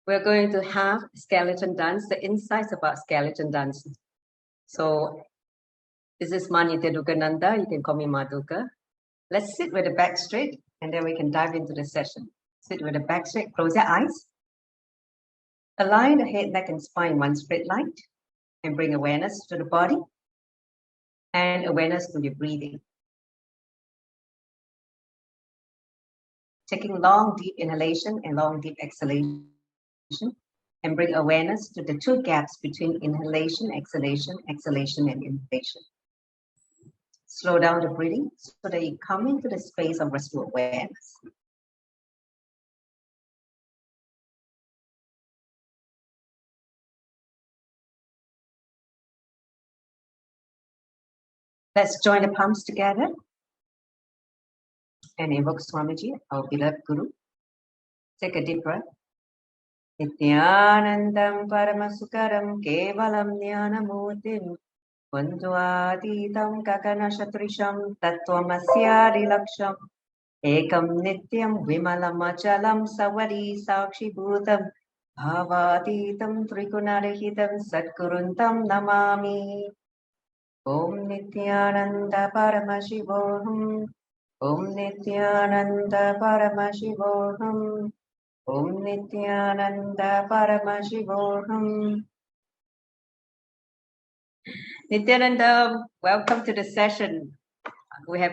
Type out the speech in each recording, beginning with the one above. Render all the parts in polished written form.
We're going to have skeleton dance, the insights about skeleton dance. So this is Ma Nithyananda. You can call me Maduka. Let's sit with the back straight and then we can dive into the session. Sit with the back straight, close your eyes. Align the head, neck, and spine in one straight line and bring awareness to the body and awareness to your breathing. Taking long, deep inhalation and long, deep exhalation, and bring awareness to the two gaps between inhalation, exhalation, exhalation, and inhalation. Slow down the breathing so that you come into the space of restful awareness. Let's join the palms together and invoke Swamiji, our beloved Guru. Take a deep breath. Nithyanandam Paramasukaram Kevalam Jnanamurtim Vandvatitam Gaganashatrisham Tattvamasya Laksham Ekam Nityam Vimalam Achalam Savadi Sakshi Bhutam Bhavatitam Trigunarahitam Satguruntam Namami. Om Nithyananda Paramashivam. Om Nithyananda Paramashivam. Om Nithyananda Paramashivam. Nithyananda, welcome to the session. We have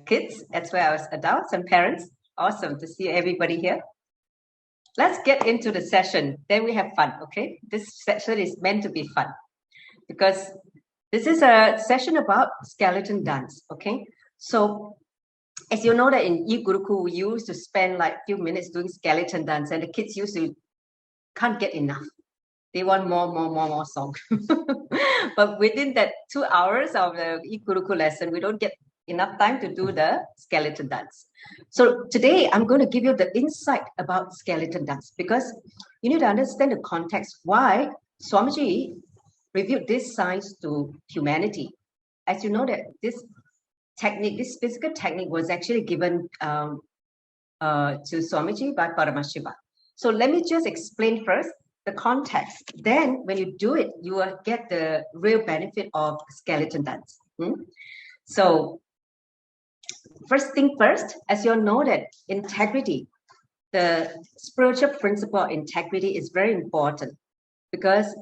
kids as well as adults and parents. Awesome to see everybody here. Let's get into the session. Then we have fun, okay? This session is meant to be fun because this is a session about skeleton dance, okay? So as you know that in E-Gurukul, we used to spend like a few minutes doing skeleton dance and the kids used to can't get enough. They want more song. But within that 2 hours of the E-Gurukul lesson, we don't get enough time to do the skeleton dance. So today I'm going to give you the insight about skeleton dance because you need to understand the context why Swamiji revealed this science to humanity. As you know that this technique, this physical technique was actually given to Swamiji by Paramashiva. So let me just explain first the context. Then when you do it, you will get the real benefit of skeleton dance. So first thing first, as you all know that integrity, the spiritual principle of integrity is very important because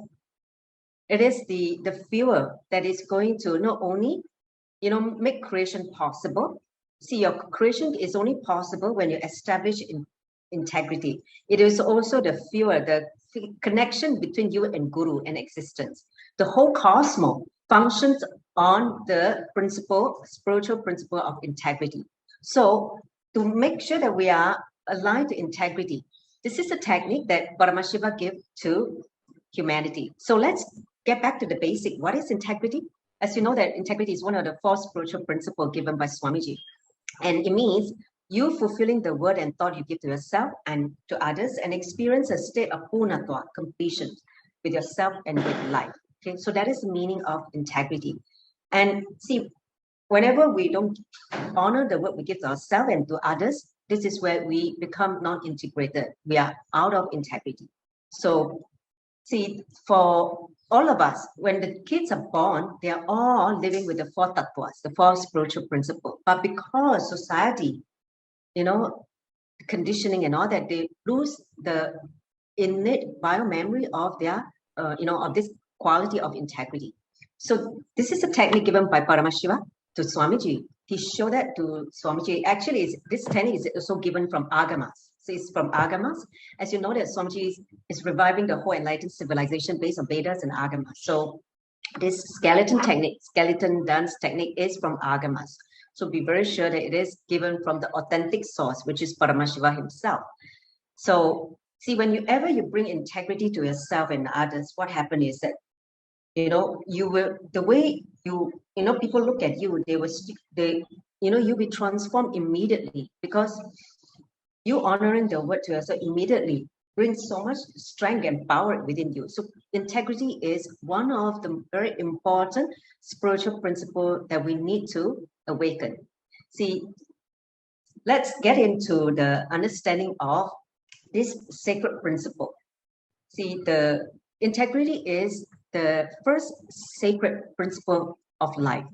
it is the fuel that is going to not only make creation possible. See, your creation is only possible when you establish integrity. It is also the fuel, the connection between you and Guru and existence. The whole cosmos functions on the spiritual principle of integrity. So to make sure that we are aligned to integrity, this is a technique that Paramashiva gave to humanity. So let's get back to the basic. What is integrity? As you know that integrity is one of the 4 spiritual principles given by Swamiji. And it means you fulfilling the word and thought you give to yourself and to others and experience a state of purnatva, completion with yourself and with life. Okay, so that is the meaning of integrity. And see, whenever we don't honor the word we give to ourselves and to others, this is where we become non-integrated. We are out of integrity. So see, for all of us, when the kids are born, they are all living with the 4 tattvas, the 4 spiritual principles. But because society, conditioning and all that, they lose the innate biomemory of their, of this quality of integrity. So this is a technique given by Paramashiva to Swamiji. He showed that to Swamiji. Actually, this technique is also given from Agamas. So it's from Agamas. As you know that Swamiji is reviving the whole enlightened civilization based on Vedas and Agamas. So this skeleton dance technique is from Agamas. So be very sure that it is given from the authentic source, which is Paramashiva himself. So see, whenever you bring integrity to yourself and others, what happens is that you will, the way people look at you, you'll be transformed immediately because you honoring the word to yourself immediately brings so much strength and power within you. So integrity is one of the very important spiritual principles that we need to awaken. See, let's get into the understanding of this sacred principle. See, the integrity is the first sacred principle of life.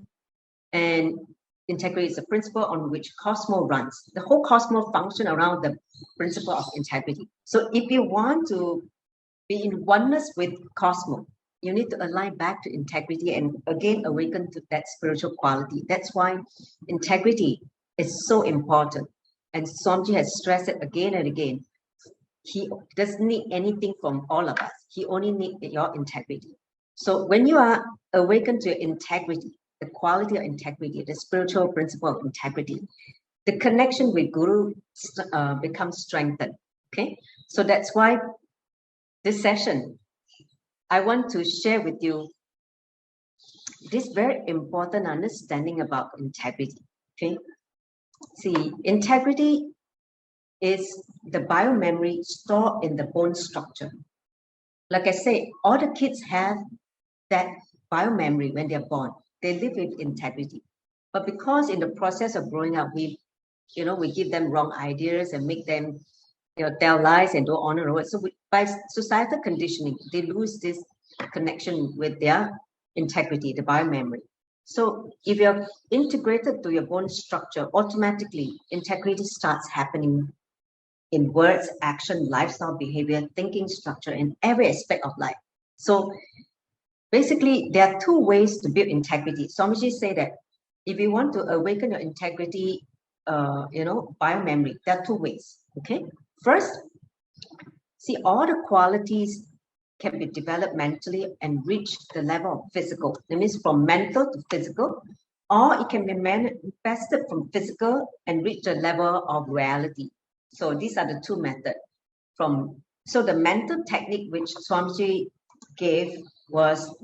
And integrity is the principle on which cosmos runs. The whole cosmos functions around the principle of integrity. So if you want to be in oneness with cosmos, you need to align back to integrity and again awaken to that spiritual quality. That's why integrity is so important. And Swamiji has stressed it again and again. He doesn't need anything from all of us. He only needs your integrity. So when you are awakened to your integrity, the quality of integrity, the spiritual principle of integrity, the connection with Guru becomes strengthened. Okay, so that's why this session, I want to share with you this very important understanding about integrity. Okay, see, integrity is the biomemory stored in the bone structure. Like I say, all the kids have that biomemory when they're born. They live with integrity. But because in the process of growing up, we give them wrong ideas and make them, tell lies and don't honor it. So by societal conditioning, they lose this connection with their integrity, the biomemory. So if you're integrated to your bone structure, automatically integrity starts happening in words, action, lifestyle, behavior, thinking structure, in every aspect of life. So basically, there are two ways to build integrity. Swamiji say that if you want to awaken your integrity, biomemory, there are two ways. Okay, first, see, all the qualities can be developed mentally and reach the level of physical. That means from mental to physical, or it can be manifested from physical and reach the level of reality. So these are the two methods. So the mental technique which Swamiji gave was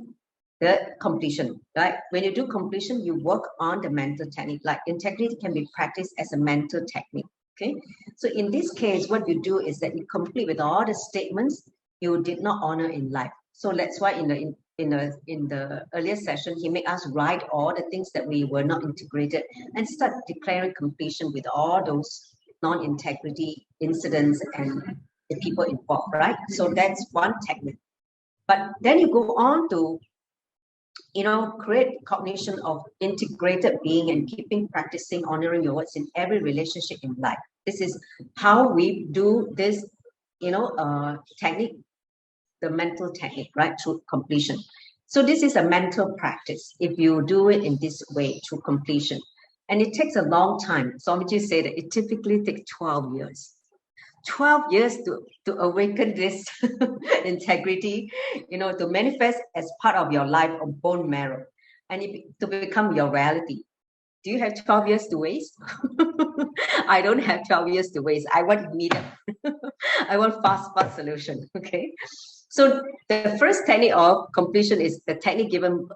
the completion, right? When you do completion, you work on the mental technique. Like integrity can be practiced as a mental technique. Okay, so in this case, what you do is that you complete with all the statements you did not honor in life. So that's why in the earlier session, he made us write all the things that we were not integrated and start declaring completion with all those non-integrity incidents and the people involved, right? So that's one technique. But then you go on to, create cognition of integrated being and keeping practicing honoring your words in every relationship in life. This is how we do this, technique, the mental technique, right, through completion. So this is a mental practice if you do it in this way through completion. And it takes a long time. Swamiji said that it typically takes 12 years. 12 years to awaken this integrity, to manifest as part of your life of bone marrow and to become your reality. Do you have 12 years to waste? I don't have 12 years to waste. I want immediate. I want fast solution. Okay. So the first technique of completion is the technique given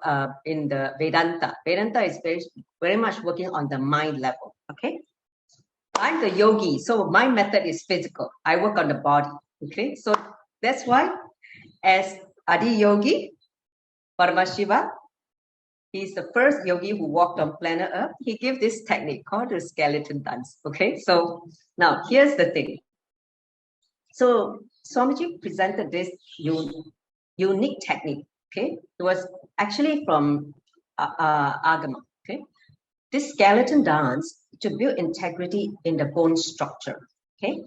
in the Vedanta. Vedanta is very much working on the mind level. Okay. I'm the yogi, so my method is physical. I work on the body. Okay. So that's why as Adi Yogi, Paramashiva, he's the first yogi who walked on planet Earth. He gave this technique called the skeleton dance. Okay. So now here's the thing. So Swamiji presented this unique technique. Okay, it was actually from Agamaantha. Okay, this skeleton dance to build integrity in the bone structure. Okay,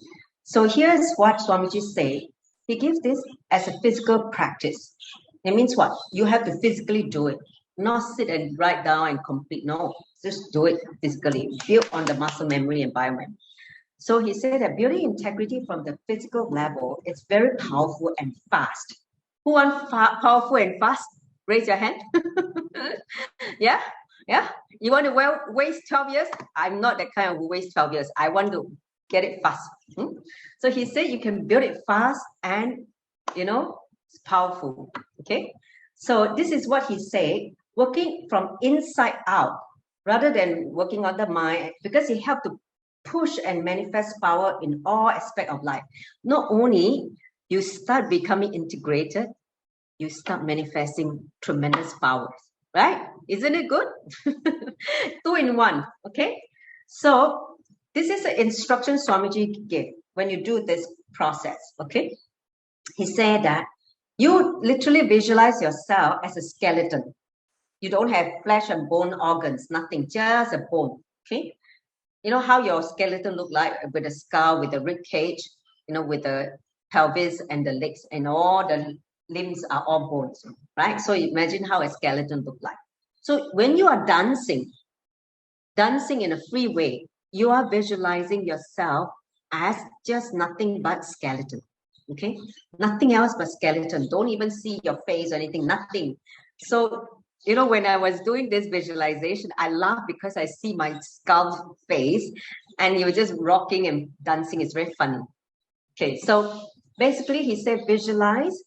so here's what Swamiji say. He gives this as a physical practice. It means what? You have to physically do it, not sit and write down and complete. No, just do it physically. Build on the muscle memory and biomemory. So he said that building integrity from the physical level is very powerful and fast. Who wants powerful and fast? Raise your hand. Yeah? You want to waste 12 years? I'm not that kind of who waste 12 years. I want to get it fast. So he said you can build it fast and, it's powerful. Okay? So this is what he said, working from inside out rather than working on the mind, because it helped to push and manifest power in all aspects of life. Not only you start becoming integrated, you start manifesting tremendous powers, right? Isn't it good? 2 in 1, okay? So this is the instruction Swamiji gave. When you do this process. Okay, he said that you literally visualize yourself as a skeleton. You don't have flesh and bone organs, nothing, just a bone. Okay, you know how your skeleton look like, with a skull, with a rib cage, you know, with the pelvis and the legs, and all the limbs are all bones, right? So imagine how a skeleton look like. So when you are dancing in a free way, you are visualizing yourself as just nothing but skeleton. Okay, nothing else but skeleton. Don't even see your face or anything, nothing. So, you know, when I was doing this visualization, I laughed because I see my skull face and you're just rocking and dancing. It's very funny. Okay, so basically he said, visualize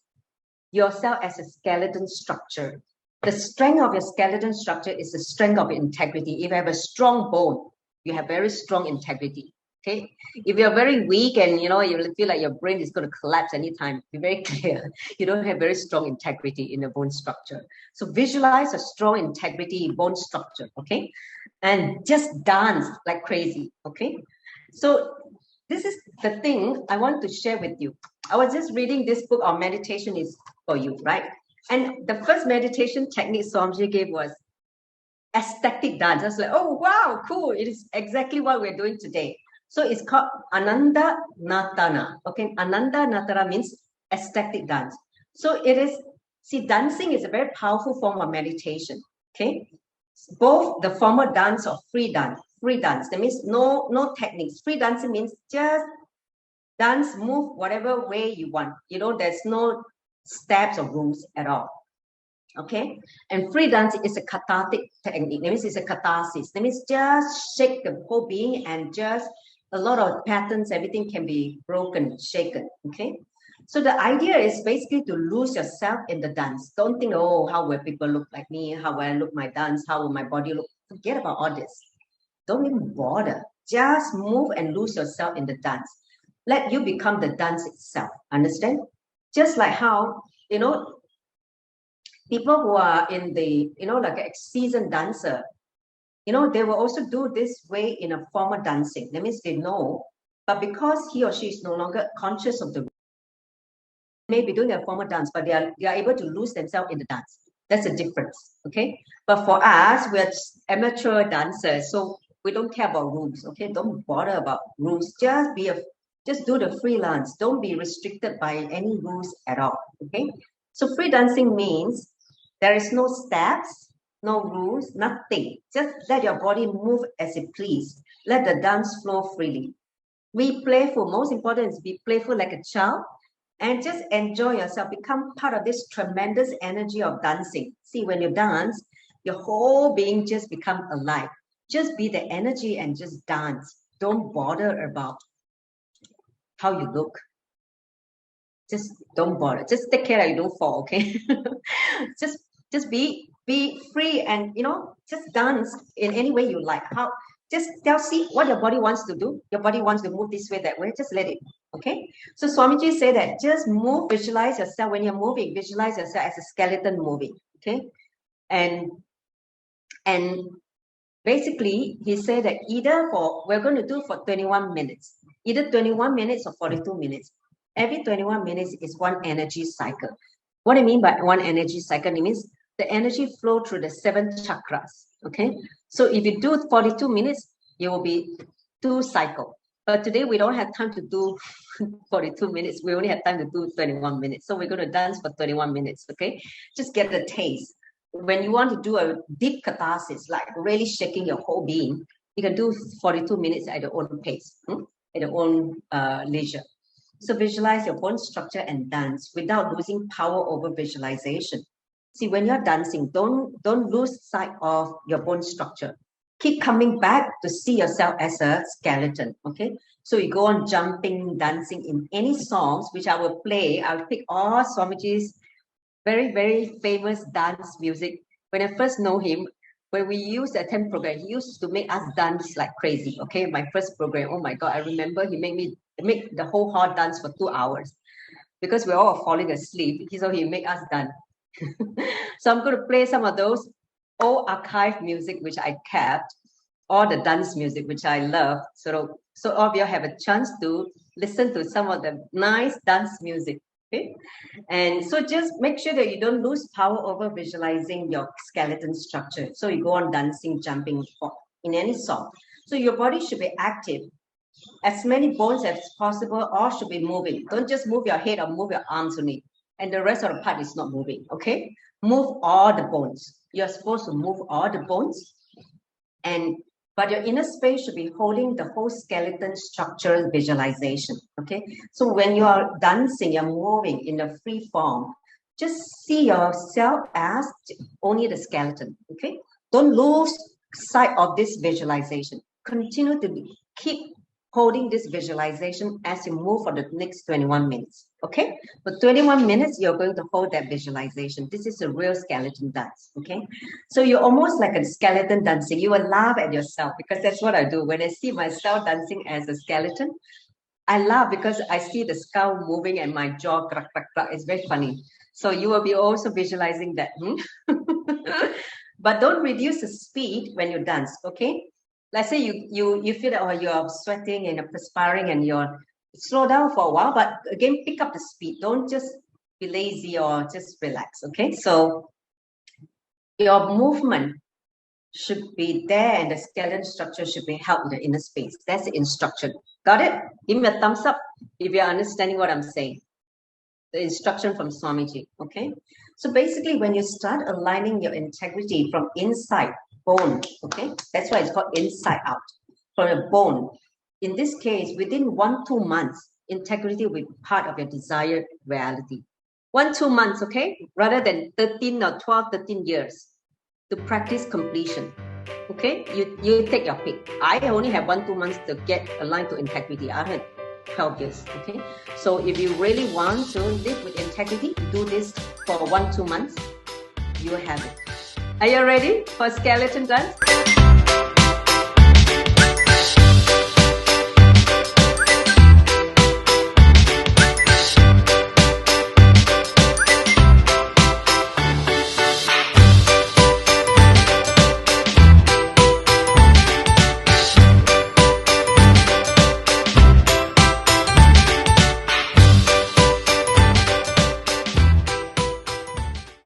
yourself as a skeleton structure. The strength of your skeleton structure is the strength of integrity. If you have a strong bone, you have very strong integrity. Okay, if you're very weak and you know you feel like your brain is going to collapse anytime, be very clear. You don't have very strong integrity in the bone structure. So visualize a strong integrity bone structure. Okay, and just dance like crazy. Okay, so this is the thing I want to share with you. I was just reading this book on meditation is for you, right? And the first meditation technique Swamiji gave was ecstatic dance. I was like, oh wow, cool! It is exactly what we're doing today. So it's called Ananda Natana. Okay, Ananda Natana means ecstatic dance. So it is, see, dancing is a very powerful form of meditation. Okay, both the formal dance or free dance. Free dance, that means no techniques. Free dancing means just dance, move whatever way you want. You know, there's no steps or rules at all. Okay, and free dance is a cathartic technique. That means it's a catharsis. That means just shake the whole being and just a lot of patterns, everything can be broken, shaken. Okay, so the idea is basically to lose yourself in the dance. Don't think, oh, how will people look like me? How will I look my dance? How will my body look? Forget about all this. Don't even bother. Just move and lose yourself in the dance. Let you become the dance itself. Understand? Just like how, you know, people who are in the, you know, like a seasoned dancer, you know, they will also do this way in a formal dancing. That means they know, but because he or she is no longer conscious of the, maybe doing a formal dance, but they are able to lose themselves in the dance. That's the difference. Okay. But for us, we're amateur dancers, so we don't care about rules. Okay. Don't bother about rules. Just do the freelance. Don't be restricted by any rules at all. Okay. So free dancing means there is no steps, no rules, nothing. Just let your body move as it please. Let the dance flow freely. Be playful. Most important is be playful like a child and just enjoy yourself. Become part of this tremendous energy of dancing. See, when you dance, your whole being just become alive. Just be the energy and just dance. Don't bother about how you look. Just don't bother. Just take care that you don't fall, okay? just be free and, you know, just dance in any way you like. Just see what your body wants to do. Your body wants to move this way, that way. Just let it, okay? So Swamiji said that just move, visualize yourself. When you're moving, visualize yourself as a skeleton moving, okay? And basically, he said that we're going to do for 21 minutes, either 21 minutes or 42 minutes. Every 21 minutes is one energy cycle. What I mean by one energy cycle, it means the energy flow through the 7 chakras. Okay. So if you do 42 minutes, it will be 2 cycles. But today we don't have time to do 42 minutes. We only have time to do 21 minutes. So we're going to dance for 21 minutes. Okay. Just get the taste. When you want to do a deep catharsis, like really shaking your whole being, you can do 42 minutes at your own pace, at your own leisure. So visualize your bone structure and dance without losing power over visualization. See, when you're dancing, don't lose sight of your bone structure. Keep coming back to see yourself as a skeleton, okay? So you go on jumping, dancing in any songs, which I will play. I'll pick all Swamiji's very, very famous dance music. When I first know him, when we used to attend program, he used to make us dance like crazy, okay? My first program, oh my God, I remember he made me make the whole hall dance for 2 hours because we're all falling asleep. So he made us dance. So I'm going to play some of those old archive music which I kept, all the dance music which I love. So all of you have a chance to listen to some of the nice dance music. Okay, and so just make sure that you don't lose power over visualizing your skeleton structure. So you go on dancing, jumping, or in any sort. So your body should be active. As many bones as possible, all should be moving. Don't just move your head or move your arms only, and the rest of the part is not moving. Okay, move all the bones. You're supposed to move all the bones, but your inner space should be holding the whole skeleton structural visualization. Okay, so when you are dancing, you're moving in a free form. Just see yourself as only the skeleton. Okay, don't lose sight of this visualization. Continue to keep holding this visualization as you move for the next 21 minutes. Okay, for 21 minutes, you're going to hold that visualization. This is a real skeleton dance. Okay, so you're almost like a skeleton dancing. You will laugh at yourself because that's what I do. When I see myself dancing as a skeleton, I laugh because I see the skull moving and my jaw crack, crack, crack. It's very funny. So you will be also visualizing that. But don't reduce the speed when you dance. Okay, let's say you feel that you're sweating and you're perspiring and you're slow down for a while, but again, pick up the speed. Don't just be lazy or just relax. Okay, so your movement should be there and the skeleton structure should be held in the inner space. That's the instruction. Got it? Give me a thumbs up if you're understanding what I'm saying. The instruction from Swamiji. Okay, so basically when you start aligning your integrity from inside bone, okay, that's why it's called inside out, from a bone. In this case, within 1-2 months, integrity will be part of your desired reality. 1-2 months, okay, rather than 13 or 12, 13 years to practice completion. Okay, you take your pick. I only have 1-2 months to get aligned to integrity. I had 12 years. Okay, so if you really want to live with integrity, do this for 1-2 months. You will have it. Are you ready for skeleton dance?